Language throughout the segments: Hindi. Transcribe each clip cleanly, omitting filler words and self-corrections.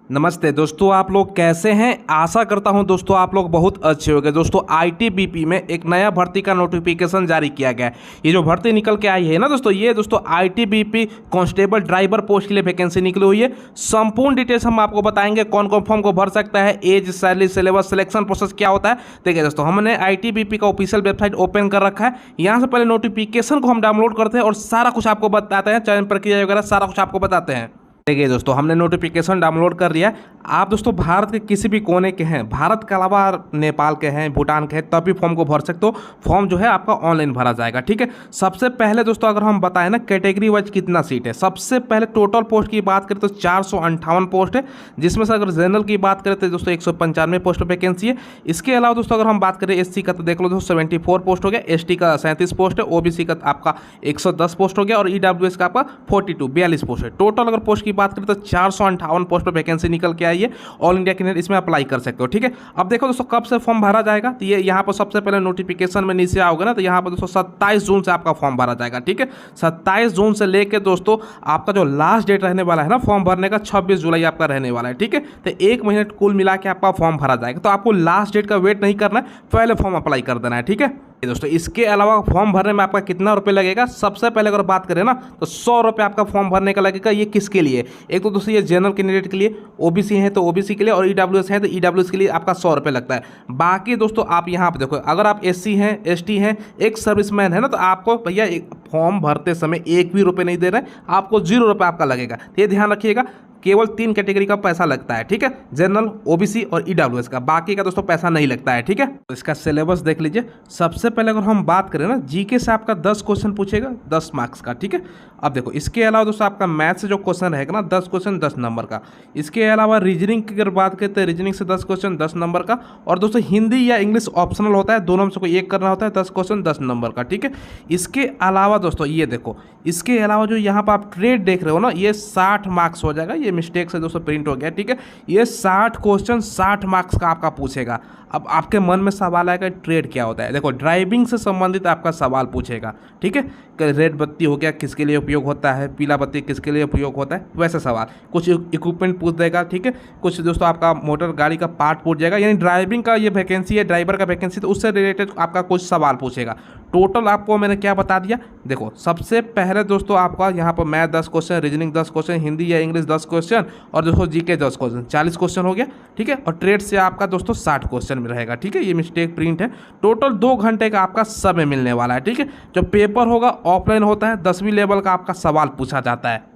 नमस्ते दोस्तों, आप लोग कैसे हैं। आशा करता हूं दोस्तों आप लोग बहुत अच्छे होंगे। दोस्तों आईटीबीपी में एक नया भर्ती का नोटिफिकेशन जारी किया गया है। ये जो भर्ती निकल के आई है ना दोस्तों, ये दोस्तों आईटीबीपी कांस्टेबल ड्राइवर पोस्ट के लिए वैकेंसी निकली हुई है। संपूर्ण डिटेल्स हम आपको बताएंगे, कौन कौन फॉर्म को भर सकता है, age, salary, syllabus, selection process क्या होता है। देखिए दोस्तों, हमने आईटीबीपी का ऑफिशियल वेबसाइट ओपन कर रखा है। यहाँ से पहले नोटिफिकेशन को हम डाउनलोड करते हैं और सारा कुछ आपको बताते हैं, चयन प्रक्रिया वगैरह सारा कुछ आपको बताते हैं। देखिए दोस्तों, हमने नोटिफिकेशन डाउनलोड कर लिया। आप दोस्तों भारत के किसी भी कोने के हैं, भारत के अलावा नेपाल के हैं, भूटान के हैं, तब भी फॉर्म को भर सकते हो। फॉर्म जो है आपका ऑनलाइन भरा जाएगा, ठीक है। सबसे पहले दोस्तों अगर हम बताएं ना कैटेगरी वाइज कितना सीट है, सबसे पहले टोटल पोस्ट की बात करें तो 458 पोस्ट है, जिसमें से अगर जनरल की बात करें तो दोस्तों 195 पोस्ट वैकेंसी है। इसके अलावा दोस्तों अगर हम बात करें एससी का तो देख लो दोस्तों 74 पोस्ट हो गया, एसटी का 37 पोस्ट है, ओबीसी का आपका 110 पोस्ट हो गया और ईडब्ल्यूएस का आपका 42 पोस्ट है। टोटल अगर पोस्ट की बात करें तो 458 पोस्ट पर वैकेंसी निकल के आई है। ऑल इंडिया कैंडिडेट इसमें अप्लाई कर सकते हो, ठीक है। अब देखो दोस्तों कब से फॉर्म भरा जाएगा, तो ये यहाँ पर सबसे पहले नोटिफिकेशन में नीचे आओगे ना, तो यहाँ पर दोस्तों 27 जून से आपका फॉर्म भरा जाएगा, ठीक है। 27 जून से लेके दोस्तों आपका जो लास्ट डेट रहने वाला है ना फॉर्म भरने का, 26 जुलाई आपका रहने वाला है, ठीक है। तो एक महीने कुल मिला के आपका फॉर्म भरा जाएगा। तो आपको लास्ट डेट का वेट नहीं करना है, पहले फॉर्म अप्लाई कर देना है, ठीक है दोस्तों। इसके अलावा फॉर्म भरने में आपका कितना रुपए लगेगा, सबसे पहले अगर बात करें ना तो 100 रुपये आपका फॉर्म भरने का लगेगा। ये किसके लिए, एक तो दोस्तों ये जनरल कैंडिडेट के लिए, ओबीसी है तो ओबीसी के लिए, और ईडब्ल्यूएस है तो ईडब्ल्यूएस के लिए आपका 100 रुपये लगता है। बाकी दोस्तों आप यहाँ पर देखो, अगर आप एससी हैं, एसटी हैं, एक सर्विसमैन है ना, तो आपको भैया फॉर्म भरते समय एक भी रुपये नहीं दे रहे हैं, आपको 0 रुपये आपका लगेगा। ये ध्यान रखिएगा, केवल 3 कैटेगरी का पैसा लगता है, ठीक है, जनरल, ओबीसी और ईडब्ल्यूएस का, बाकी का दोस्तों पैसा नहीं लगता है, ठीक है। तो इसका सिलेबस देख लीजिए। सबसे पहले अगर हम बात करें ना, जीके से आपका 10 क्वेश्चन पूछेगा 10 मार्क्स का, ठीक है। अब देखो इसके अलावा दोस्तों आपका मैथ से जो क्वेश्चन रहेगा ना 10 क्वेश्चन 10 नंबर का। इसके अलावा रीजनिंग की अगर बात करते हैं, रीजनिंग से 10 क्वेश्चन 10 नंबर का, और दोस्तों हिंदी या इंग्लिश ऑप्शनल होता है, दोनों में से कोई एक करना होता है, 10 क्वेश्चन 10 नंबर का, ठीक है। इसके अलावा दोस्तों ये देखो, इसके अलावा जो यहाँ पर आप ट्रेड देख रहे हो ना, ये 60 मार्क्स हो जाएगा, ये मिस्टेक से दोस्तों प्रिंट हो गया, ठीक है। ये 60 क्वेश्चन 60 मार्क्स का आपका पूछेगा। अब आपके मन में सवाल आएगा ट्रेड क्या होता है। देखो ड्राइविंग से संबंधित आपका सवाल पूछेगा, ठीक है। रेड बत्ती हो गया किसके लिए उपयोग होता है, पीला बत्ती किसके लिए उपयोग होता है, वैसे सवाल। कुछ इक्विपमेंट पूछ देगा, ठीक है। कुछ दोस्तों आपका मोटर गाड़ी का पार्ट पूछ जाएगा, यानी ड्राइविंग का ये वैकेंसी है, ड्राइवर का वैकेंसी, तो उससे रिलेटेड आपका कुछ सवाल पूछेगा। टोटल आपको मैंने क्या बता दिया, देखो सबसे पहले दोस्तों आपका यहाँ पर math 10 question, reasoning 10 question, Hindi या इंग्लिश 10 क्वेश्चन, और दोस्तों जीके 10 क्वेश्चन, 40 क्वेश्चन हो गया, ठीक है। और ट्रेड से आपका दोस्तों 60 क्वेश्चन में रहेगा, ठीक है। ये मिस्टेक प्रिंट है। टोटल 2 घंटे का आपका समय मिलने वाला है, ठीक है। जो पेपर होगा ऑफलाइन होता है, 10वीं लेवल का आपका सवाल पूछा जाता है।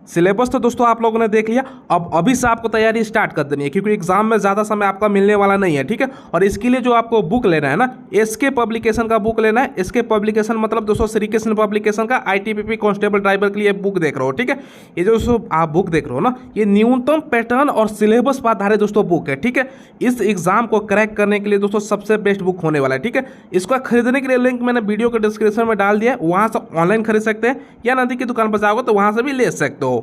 सिलेबस तो दोस्तों आप लोगों ने देख लिया। अब अभी से आपको तैयारी स्टार्ट कर देनी है, क्योंकि एग्जाम में ज़्यादा समय आपका मिलने वाला नहीं है, ठीक है। और इसके लिए जो आपको बुक लेना है ना, एसके पब्लिकेशन का बुक लेना है। एसके पब्लिकेशन मतलब दोस्तों श्री कृष्ण पब्लिकेशन का आईटीबीपी कांस्टेबल ड्राइवर के लिए बुक देख रहे हो, ठीक है। ये जो दोस्तों आप बुक देख रहे हो ना, ये न्यूनतम पैटर्न और सिलेबस पर आधारित दोस्तों बुक है, ठीक है। इस एग्जाम को क्रैक करने के लिए दोस्तों सबसे बेस्ट बुक होने वाला है, ठीक है। इसको खरीदने के लिए लिंक मैंने वीडियो के डिस्क्रिप्शन में डाल दिया है, वहाँ से ऑनलाइन खरीद सकते हैं, या नदी की दुकान पर जाओगे तो वहाँ से भी ले सकते हो।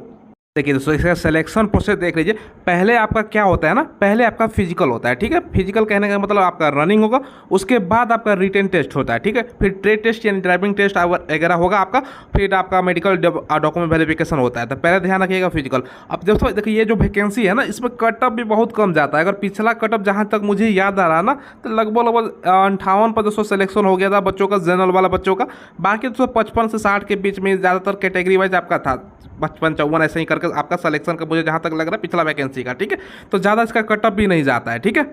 देखिए दोस्तों इसका सिलेक्शन प्रोसेस देख लीजिए। पहले आपका क्या होता है ना, पहले आपका फिजिकल होता है, ठीक है। फिजिकल कहने का मतलब आपका रनिंग होगा, उसके बाद आपका रिटन टेस्ट होता है, ठीक है। फिर ट्रेड टेस्ट यानी ड्राइविंग टेस्ट वगैरह होगा आपका, फिर आपका मेडिकल डॉक्यूमेंट वेरिफिकेशन होता है। तो पहले ध्यान रखिएगा फिजिकल। अब दोस्तों देखिए ये जो वैकेंसी है ना, इसमें कटअप भी बहुत कम जाता है। अगर पिछला कटअप जहाँ तक मुझे याद आ रहा ना, तो लगभग 58 पर दोस्तों सिलेक्शन हो गया था बच्चों का, जनरल वाला बच्चों का। बाकी दोस्तों 55 से 60 के बीच में ज़्यादातर कैटेगरी वाइज आपका था, 55-54 ऐसे ही करके आपका सिलेक्शन का मुझे जहाँ तक लग रहा है पिछला वैकेंसी का, ठीक है। तो ज़्यादा इसका कटअप भी नहीं जाता है, ठीक है।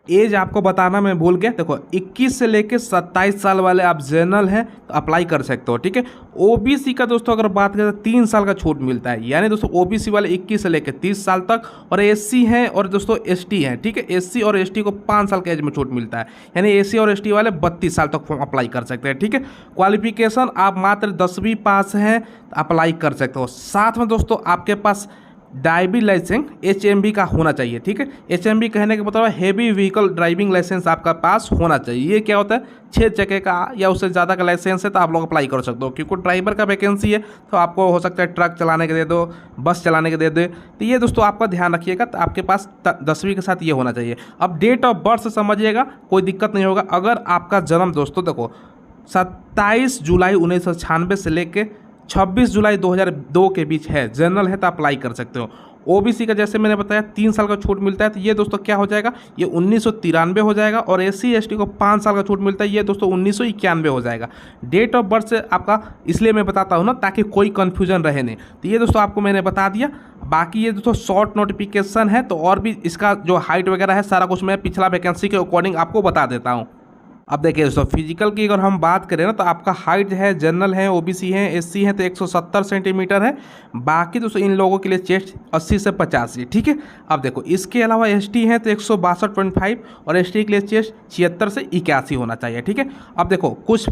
एज आपको बताना मैं भूल गया, देखो 21 से लेके 27 साल वाले आप जनरल हैं तो अप्लाई कर सकते हो, ठीक है। ओबीसी का दोस्तों अगर बात करें तो 3 साल का छूट मिलता है, यानी दोस्तों ओबीसी वाले 21 से लेकर 30 साल तक, और एससी हैं और दोस्तों एसटी हैं, ठीक है। एससी और एसटी को 5 साल के एज में छूट मिलता है, यानी एससी और एसटी वाले 32 साल तक फॉर्म अप्लाई कर सकते हैं, ठीक है। क्वालिफिकेशन आप मात्र 10वीं पास हैं तो अप्लाई कर सकते हो। साथ में दोस्तों आपके पास ड्राइविंग लाइसेंस HMV का होना चाहिए, ठीक है। HMV कहने का मतलब हेवी व्हीकल ड्राइविंग लाइसेंस आपका पास होना चाहिए। ये क्या होता है, 6 चक्के का या उससे ज़्यादा का लाइसेंस है तो आप लोग अप्लाई कर सकते हो, क्योंकि ड्राइवर का वैकेंसी है तो आपको हो सकता है ट्रक चलाने के दे दो, बस चलाने के दे दे। तो ये दोस्तों आपका ध्यान रखिएगा, तो आपके पास 10वीं के साथ ये होना चाहिए। अब डेट ऑफ बर्थ से समझिएगा, कोई दिक्कत नहीं होगा। अगर आपका जन्म दोस्तों देखो 27 जुलाई 1996 से लेके 26 जुलाई 2002 के बीच है, जनरल है तो अप्लाई कर सकते हो। ओबीसी का जैसे मैंने बताया 3 साल का छूट मिलता है, तो ये दोस्तों क्या हो जाएगा, ये 1993 हो जाएगा। और SC ST को 5 साल का छूट मिलता है, ये दोस्तों 1991 हो जाएगा। डेट ऑफ बर्थ से आपका इसलिए मैं बताता हूँ ना, ताकि कोई कन्फ्यूजन रहे नहीं। तो ये दोस्तों आपको मैंने बता दिया। बाकी ये दोस्तों शॉर्ट नोटिफिकेशन है, तो और भी इसका जो हाइट वगैरह है सारा कुछ मैं पिछला वैकेंसी के अकॉर्डिंग आपको बता देता हूँ। अब देखिए दोस्तों, फिजिकल की अगर हम बात करें ना, तो आपका हाइट है, जनरल है, ओबीसी है, SC है, तो 170 सेंटीमीटर है। बाकी दोस्तों इन लोगों के लिए चेस्ट 80 से 85, ठीक है। अब देखो इसके अलावा ST है तो 162.5, और ST के लिए चेस्ट 76 से 81 होना चाहिए, ठीक है। अब देखो कुछ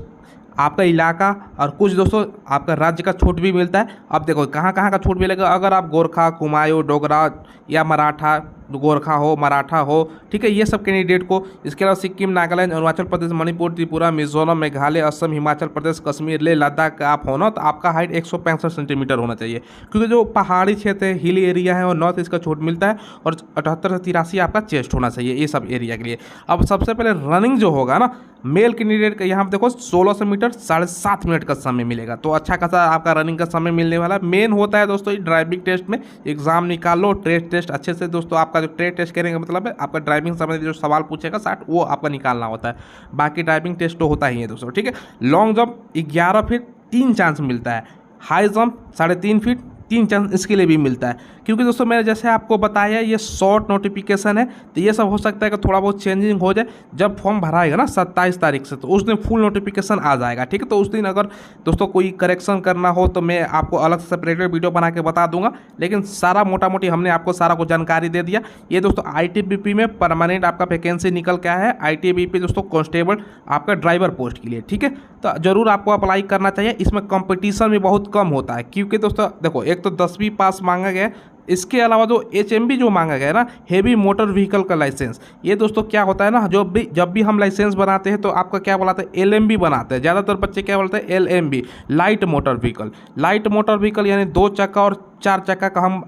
आपका इलाका और कुछ दोस्तों आपका राज्य का छूट भी मिलता है। अब देखो कहाँ कहाँ का छूट मिलेगा, अगर आप गोरखा, कुमाऊं, डोगरा या मराठा, गोरखा हो, मराठा हो, ठीक है, ये सब कैंडिडेट को। इसके अलावा सिक्किम, नागालैंड, अरुणाचल प्रदेश, मणिपुर, त्रिपुरा, मिजोरम, मेघालय, असम, हिमाचल प्रदेश, कश्मीर, लेह लद्दाख का आप हो ना, तो आपका हाइट 165 सेंटीमीटर होना चाहिए, क्योंकि जो पहाड़ी क्षेत्र है, हिली एरिया है, और नॉर्थ ईस्ट का छूट मिलता है। और 78 से 83 आपका चेस्ट होना चाहिए ये सब एरिया के लिए। अब सबसे पहले रनिंग जो होगा ना, मेल कैंडिडेट का यहाँ पे देखो 1600 मीटर 7.5 मिनट का समय मिलेगा, तो अच्छा खासा आपका रनिंग का समय मिलने वाला है। मेन होता है दोस्तों ड्राइविंग टेस्ट में एग्जाम निकालो, ट्रेड टेस्ट अच्छे से दोस्तों, आपका जो ट्रेड टेस्ट करेंगे मतलब है आपका ड्राइविंग संबंधित जो सवाल पूछेगा 60 वो आपका निकालना होता है। बाकी ड्राइविंग टेस्ट तो होता ही है दोस्तों, ठीक है। लॉन्ग जंप 11 फीट 3 चांस मिलता है, हाई जंप 3.5 फीट 3 चांस इसके लिए भी मिलता है। क्योंकि दोस्तों मैंने जैसे आपको बताया ये शॉर्ट नोटिफिकेशन है, तो ये सब हो सकता है कि थोड़ा बहुत चेंजिंग हो जाए। जब फॉर्म भराएगा ना 27 तारीख से, तो उस दिन फुल नोटिफिकेशन आ जाएगा, ठीक है। तो उस दिन अगर दोस्तों कोई करेक्शन करना हो तो मैं आपको अलग से सेपरेटेड वीडियो बना के बता दूंगा, लेकिन सारा मोटा मोटी हमने आपको सारा कुछ जानकारी दे दिया। ये दोस्तों ITBP में परमानेंट आपका वैकेंसी निकल के आया है, ITBP दोस्तों कांस्टेबल आपका ड्राइवर पोस्ट के लिए, ठीक है। तो जरूर आपको अप्लाई करना चाहिए। इसमें कंपटीशन भी बहुत कम होता है, क्योंकि दोस्तों देखो एक तो 10वीं पास मांगा गया है, इसके अलावा जो HMB जो मांगा गया है ना, हेवी मोटर व्हीकल का लाइसेंस, ये दोस्तों क्या होता है ना, जब भी हम लाइसेंस बनाते हैं तो आपका क्या बोलाते हैं, LMB बनाते हैं। ज़्यादातर बच्चे क्या बोलते हैं, LMB, light motor vehicle. Light motor vehicle यानी 2 चक्का और 4 चक्का का हम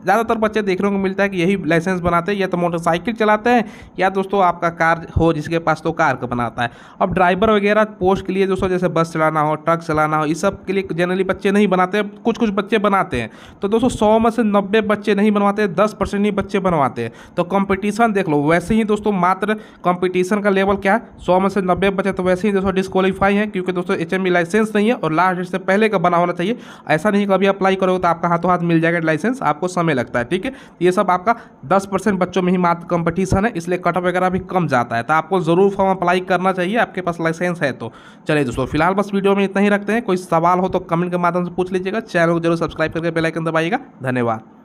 ज़्यादातर बच्चे देखने को मिलता है कि यही लाइसेंस बनाते हैं, या तो मोटरसाइकिल चलाते हैं, या दोस्तों आपका कार हो जिसके पास तो कार का बनाता है। अब ड्राइवर वगैरह पोस्ट के लिए दोस्तों जैसे बस चलाना हो, ट्रक चलाना हो, इस सब के लिए जनरली बच्चे नहीं बनाते हैं, कुछ कुछ बच्चे बनाते हैं। तो दोस्तों 100 में से 90 बच्चे नहीं बनवाते, 10% ही बच्चे बनवाते हैं। तो कंपटीशन देख लो, वैसे ही दोस्तों मात्र कंपटीशन का लेवल क्या है, 100 में से 90 बच्चे तो वैसे ही दोस्तों डिस्क्वालीफाई है, क्योंकि दोस्तों HMB लाइसेंस नहीं है और लास्ट डेट से पहले का बना होना चाहिए। ऐसा नहीं कभी अप्लाई करोगे तो आपका हाथों हाथ मिल जाएगा लाइसेंस, आपको समय लगता है, ठीक है। ये सब आपका 10% बच्चों में ही मात्र कंपटीशन है, इसलिए कट ऑफ वगैरह भी कम जाता है। तो आपको जरूर फॉर्म अप्लाई करना चाहिए, आपके पास लाइसेंस है तो। चलिए दोस्तों फिलहाल बस वीडियो में इतना ही रखते हैं। कोई सवाल हो तो कमेंट के माध्यम से पूछ लीजिएगा। चैनल को जरूर सब्सक्राइब करके बेल आइकन दबाइएगा। धन्यवाद।